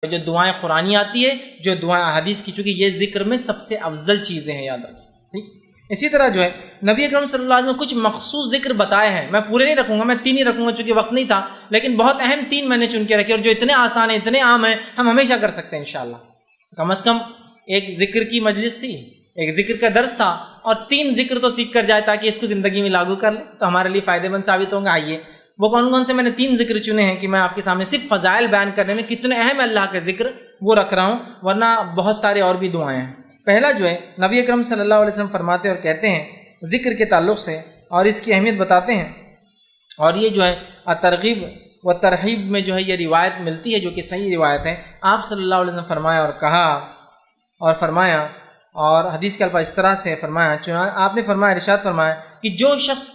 جو دعائیں قرآنی آتی ہے، جو دعائیں احادیث کی، چونکہ یہ ذکر میں سب سے افضل چیزیں ہیں، یاد رکھیں، ٹھیک۔ اسی طرح جو ہے نبی اکرم صلی اللہ علیہ وسلم نے کچھ مخصوص ذکر بتائے ہیں، میں پورے نہیں رکھوں گا، میں 3 ہی رکھوں گا چونکہ وقت نہیں تھا، لیکن بہت اہم 3 میں نے چن کے رکھے، اور جو اتنے آسان ہیں، اتنے عام ہیں، ہم ہمیشہ کر سکتے ہیں انشاءاللہ۔ کم از کم ایک ذکر کی مجلس تھی، ایک ذکر کا درس تھا، اور 3 ذکر تو سیکھ کر جائے تاکہ اس کو زندگی میں لاگو کر لیں، تو ہمارے لیے فائدہ مند ثابت ہوں گا۔ آئیے وہ کون سے میں نے 3 ذکر چنے ہیں کہ میں آپ کے سامنے صرف فضائل بیان کرنے میں کتنے اہم اللہ کے ذکر وہ رکھ رہا ہوں، ورنہ بہت سارے اور بھی دعائیں ہیں۔ پہلا جو ہے نبی اکرم صلی اللہ علیہ وسلم فرماتے اور کہتے ہیں ذکر کے تعلق سے، اور اس کی اہمیت بتاتے ہیں، اور یہ جو ہے ترغیب و ترہیب میں جو ہے یہ روایت ملتی ہے جو کہ صحیح روایت ہے۔ آپ صلی اللہ علیہ وسلم فرمایا اور کہا اور فرمایا، اور حدیث کے الفاظ اس طرح سے فرمایا، آپ نے فرمایا، ارشاد فرمایا کہ جو شخص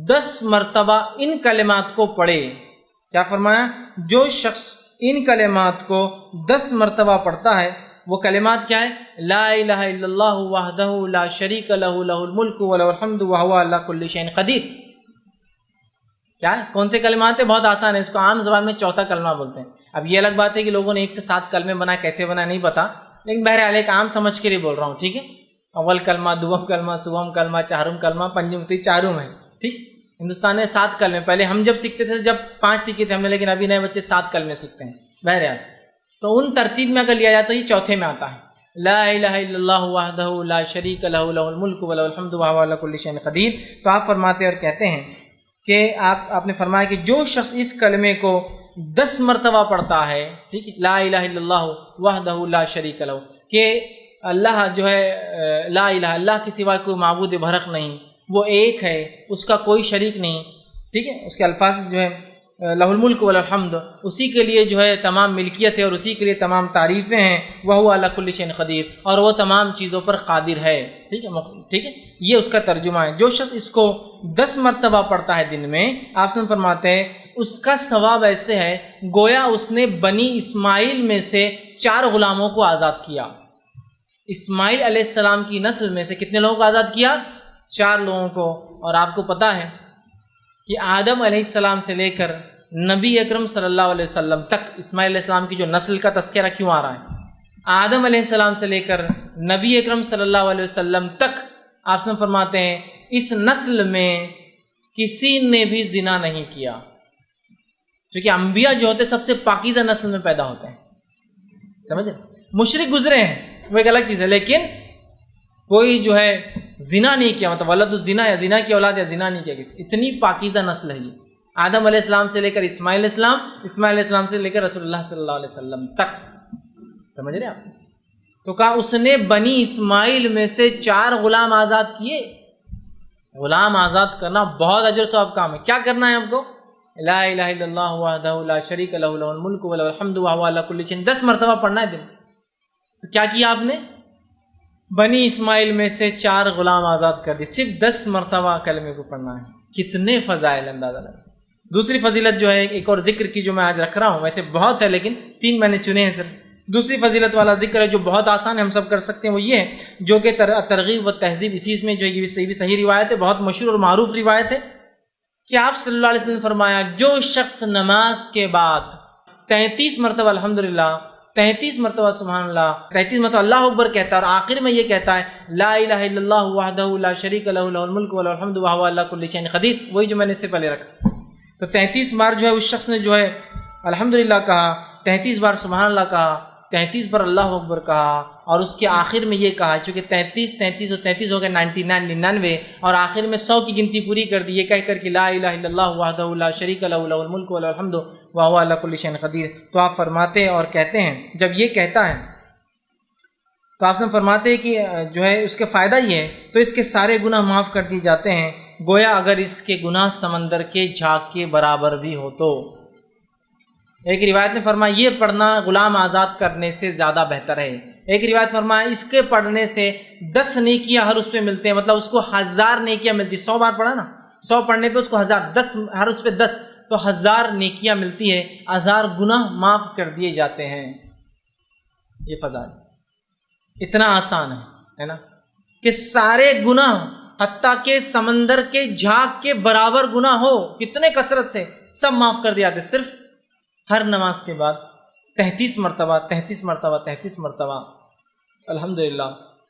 10 مرتبہ ان کلمات کو پڑھے، کیا فرمایا؟ جو شخص ان کلمات کو 10 مرتبہ پڑھتا ہے، وہ کلمات کیا ہے؟ لا الہ الا اللہ وحدہ لا شریک لہ لہ الملک ولہ الحمد وہو علی کل شیء قدیر۔ کیا ہے؟ کون سے کلمات ہیں؟ بہت آسان ہے، اس کو عام زبان میں چوتھا کلمہ بولتے ہیں۔ اب یہ الگ بات ہے کہ لوگوں نے 1 سے 7 کلمے بنائے، کیسے بنائے نہیں پتا، لیکن بہرحال ایک عام سمجھ کے لیے بول رہا ہوں، ٹھیک ہے؟ اول کلمہ، دوم کلمہ، سوم کلمہ، چہارم کلمہ، پنجم، تو چاروں ہے، ٹھیک۔ ہندوستان میں 7 کلمے، پہلے ہم جب سیکھتے تھے جب 5 سیکھے تھے ہم نے، لیکن ابھی نئے بچے 7 کلمے سیکھتے ہیں۔ بہرحال تو ان ترتیب میں اگر لیا جائے تو یہ چوتھے میں آتا ہے، لا الہ الا اللہ وحدہ لا شریک لہ لہ الملک ولہ الحمد وہو علی کل شیء قدیر۔ تو آپ فرماتے اور کہتے ہیں کہ آپ نے فرمایا کہ جو شخص اس کلمے کو 10 مرتبہ پڑھتا ہے، ٹھیک ہے، لا الہ الا اللہ وحدہ لا شریک لہ، کہ اللہ جو ہے لا الہ، اللہ کے سوا کوئی معبود برحق نہیں، وہ ایک ہے، اس کا کوئی شریک نہیں، ٹھیک ہے۔ اس کے الفاظ جو ہے لہ الملک والحمد، اسی کے لیے جو ہے تمام ملکیت ہے اور اسی کے لیے تمام تعریفیں ہیں، وہو علی کل شیء قدیر، اور وہ تمام چیزوں پر قادر ہے، ٹھیک ہے، ٹھیک ہے۔ یہ اس کا ترجمہ ہے۔ جو شخص اس کو 10 مرتبہ پڑھتا ہے دن میں، آپ سے فرماتے ہیں اس کا ثواب ایسے ہے گویا اس نے بنی اسماعیل میں سے 4 غلاموں کو آزاد کیا۔ اسماعیل علیہ السلام کی نسل میں سے کتنے لوگوں کو آزاد کیا؟ 4 لوگوں کو۔ اور آپ کو پتہ ہے کہ آدم علیہ السلام سے لے کر نبی اکرم صلی اللہ علیہ وسلم تک اسماعیل علیہ السلام کی جو نسل کا تذکرہ کیوں آ رہا ہے؟ آدم علیہ السلام سے لے کر نبی اکرم صلی اللہ علیہ وسلم تک آپ سے فرماتے ہیں اس نسل میں کسی نے بھی زنا نہیں کیا، کیونکہ انبیاء جو ہوتے سب سے پاکیزہ نسل میں پیدا ہوتے ہیں، سمجھے؟ مشرک گزرے ہیں وہ ایک الگ چیز ہے، لیکن کوئی جو ہے زنا نہیں کیا، مطلب ولد الزنا یا زنا کی اولاد یا زنا نہیں کیا کسی، اتنی پاکیزہ نسل ہے یہ، آدم علیہ السلام سے لے کر اسماعیل علیہ السلام، اسماعیل علیہ السلام سے لے کر رسول اللہ صلی اللہ علیہ وسلم تک، سمجھ رہے ہیں آپ؟ تو کہا اس نے بنی اسماعیل میں سے 4 غلام آزاد کیے۔ غلام آزاد کرنا بہت اجر ثواب کام ہے۔ کیا کرنا ہے ہم کو؟ لا الہ الا اللہ وحدہ لا شریک لہ لہ الملک ولہ الحمد وہو علی کل شیء، 10 مرتبہ پڑھنا ہے دن۔ تو کیا کیا آپ نے؟ بنی اسماعیل میں سے 4 غلام آزاد کر دی، صرف 10 مرتبہ کلمے کو پڑھنا ہے۔ کتنے فضائل، اندازہ لگا۔ دوسری فضیلت جو ہے ایک اور ذکر کی جو میں آج رکھ رہا ہوں، ویسے بہت ہے لیکن 3 میں نے چنے ہیں صرف۔ دوسری فضیلت والا ذکر ہے جو بہت آسان ہے، ہم سب کر سکتے ہیں، وہ یہ ہے جو کہ ترغیب و تہذیب، اسی میں جو یہ بھی صحیح روایت ہے، بہت مشہور اور معروف روایت ہے کہ آپ صلی اللہ علیہ وسلم نے فرمایا جو شخص نماز کے بعد 33 مرتبہ الحمدللہ، 33 مرتبہ سبحان اللہ، 33 مرتبہ اللہ اکبر کہتا ہے اور آخر میں یہ کہتا ہے لا الہ الا اللہ وحدہ لا شریک لہ لہ الملک ولہ الحمد وہو علی کل شیء قدیر، وہی جو میں نے اس سے پہلے رکھا۔ تو 33 بار جو ہے اس شخص نے جو ہے الحمدللہ کہا، 33 بار سبحان اللہ کہا، 33 بار اللہ اکبر کہا، اور اس کے آخر میں یہ کہا، چونکہ 33 اور 33 ہو گئے 99 اور آخر میں 100 کی گنتی پوری کر دی، یہ کہہ کر کہ لا الہ الا اللہ وحدہ لا شریک لہ لہ الملک ولہ الحمد وہو علی کل شیء قدیر۔ تو آپ فرماتے اور کہتے ہیں جب یہ کہتا ہے تو آپ سے فرماتے ہیں کہ جو ہے اس کے فائدہ یہ ہے تو اس کے سارے گناہ معاف کر دیے جاتے ہیں، گویا اگر اس کے گناہ سمندر کے جھاگ کے برابر بھی ہو تو۔ ایک روایت نے فرمایا یہ پڑھنا غلام آزاد کرنے سے زیادہ بہتر ہے، ایک روایت فرمایا اس کے پڑھنے سے 10 نیکیاں ہر اس پہ ملتے ہیں، مطلب اس کو 1000 نیکیاں ملتی، 100 بار پڑھا نا، 100 پڑھنے پہ اس کو 1000، 10 ہر اس پہ 10 تو 1000 نیکیاں ملتی ہے، 1000 گناہ معاف کر دیے جاتے ہیں۔ یہ فضائل اتنا آسان ہے نا کہ سارے گناہ حتیٰ کہ سمندر کے جھاگ کے برابر گناہ ہو کتنے کثرت سے سب معاف کر دیا جاتے، صرف ہر نماز کے بعد 33 مرتبہ 33 مرتبہ 33 مرتبہ الحمدللہ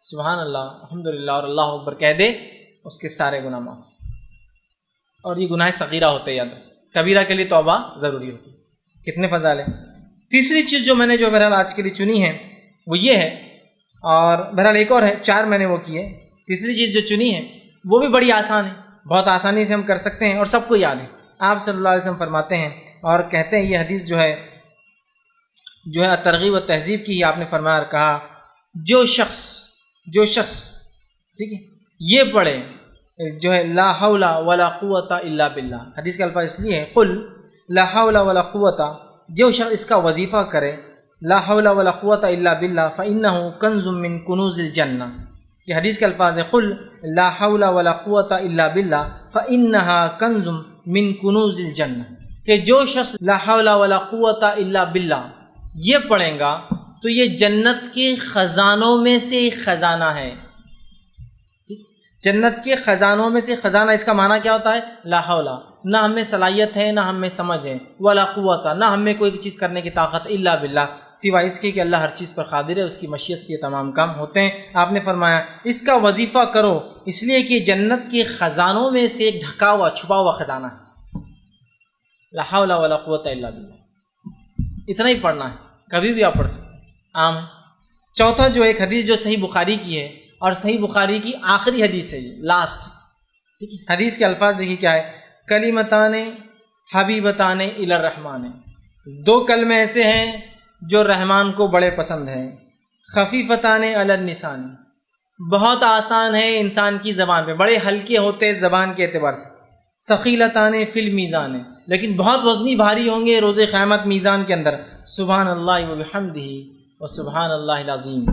سبحان اللہ الحمدللہ اور اللہ اکبر کہہ دے، اس کے سارے گناہ معاف. اور یہ گناہ صغیرہ ہوتے ہیں، یاد رکھیں. کبیرہ کے لیے توبہ ضروری ہوتی ہے. کتنے فضائل ہیں. تیسری چیز جو میں نے جو بہرحال آج کے لیے چنی ہے وہ یہ ہے، اور بہرحال ایک اور ہے، 4 میں نے وہ کی ہے. تیسری چیز جو چنی ہے وہ بھی بڑی آسان ہے، بہت آسانی سے ہم کر سکتے ہیں اور سب کو یاد ہے. آپ صلی اللہ علیہ وسلم فرماتے ہیں اور کہتے ہیں، یہ حدیث جو ہے ترغیب و تہذیب کی ہی آپ نے فرمایا اور کہا، جو شخص ٹھیک ہے یہ پڑھے جو ہے لا حول ولا قوت الا باللہ. حدیث کا الفاظ اس لیے ہے قل لا حول ولا قوت، جو شخص اس کا وظیفہ کرے لا حول ولا قوت الا باللہ فإنہ کنز من کنوز الجنہ. یہ حدیث کے الفاظ ہے قل لا حول ولا قوت الا باللہ فإنہا کنز من کنوز الجنہ، کہ جو شخص لا حول ولا قوت الا باللہ یہ پڑھیں گا تو یہ جنت کے خزانوں میں سے ایک خزانہ ہے. جنت کے خزانوں میں سے خزانہ، اس کا معنی کیا ہوتا ہے؟ لا حول، نہ ہمیں صلاحیت ہے نہ ہمیں سمجھ ہے، ولا قوت، نہ ہمیں کوئی چیز کرنے کی طاقت، الا باللہ، سوائے اس کے کہ اللہ ہر چیز پر قادر ہے، اس کی مشیت سے یہ تمام کام ہوتے ہیں. آپ نے فرمایا اس کا وظیفہ کرو، اس لیے کہ جنت کے خزانوں میں سے ایک ڈھکا ہوا چھپا ہوا خزانہ ہے. لا حول ولا قوت الا باللہ، اتنا ہی پڑھنا ہے، کبھی بھی آپ پڑھ سکتے ہیں، عام ہے. چوتھا جو ایک حدیث جو صحیح بخاری کی ہے، اور صحیح بخاری کی آخری حدیث ہے، یہ لاسٹ. ٹھیک ہے، حدیث کے الفاظ دیکھیے کیا ہے، کلمتان حبیبتان الی الرحمن، 2 کلمے ایسے ہیں جو رحمان کو بڑے پسند ہیں. خفیفتان علی اللسان، بہت آسان ہے انسان کی زبان پہ، بڑے ہلکے ہوتے زبان کے اعتبار سے. ثقیلتان فی المیزان، لیکن بہت وزنی بھاری ہوں گے روز قیامت میزان کے اندر. سبحان اللہ وبحمدہ و سبحان اللہ العظیم.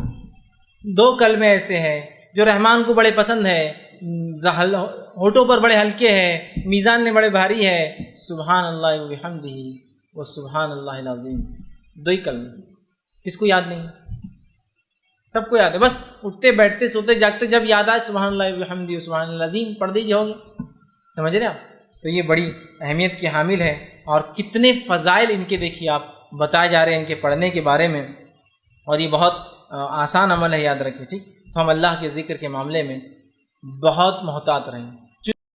2 کلمے ایسے ہیں جو رحمان کو بڑے پسند ہے، ہونٹوں پر بڑے ہلکے ہیں، میزان میں بڑے بھاری ہے. سبحان اللہ وبحمدہ و سبحان اللہ العظیم. 2 ہی کلمے، کس کو یاد نہیں؟ سب کو یاد ہے، بس اٹھتے بیٹھتے سوتے جاگتے جب یاد آئے سبحان اللہ وبحمدہ و سبحان اللہ العظیم پڑھ دیجیے، ہوگے. سمجھ رہے آپ؟ تو یہ بڑی اہمیت کی حامل ہے، اور کتنے فضائل ان کے دیکھیے آپ بتائے جا رہے ہیں ان کے پڑھنے کے بارے میں، اور یہ بہت آسان عمل ہے، یاد رکھیں. ٹھیک، تو ہم اللہ کے ذکر کے معاملے میں بہت محتاط رہیں.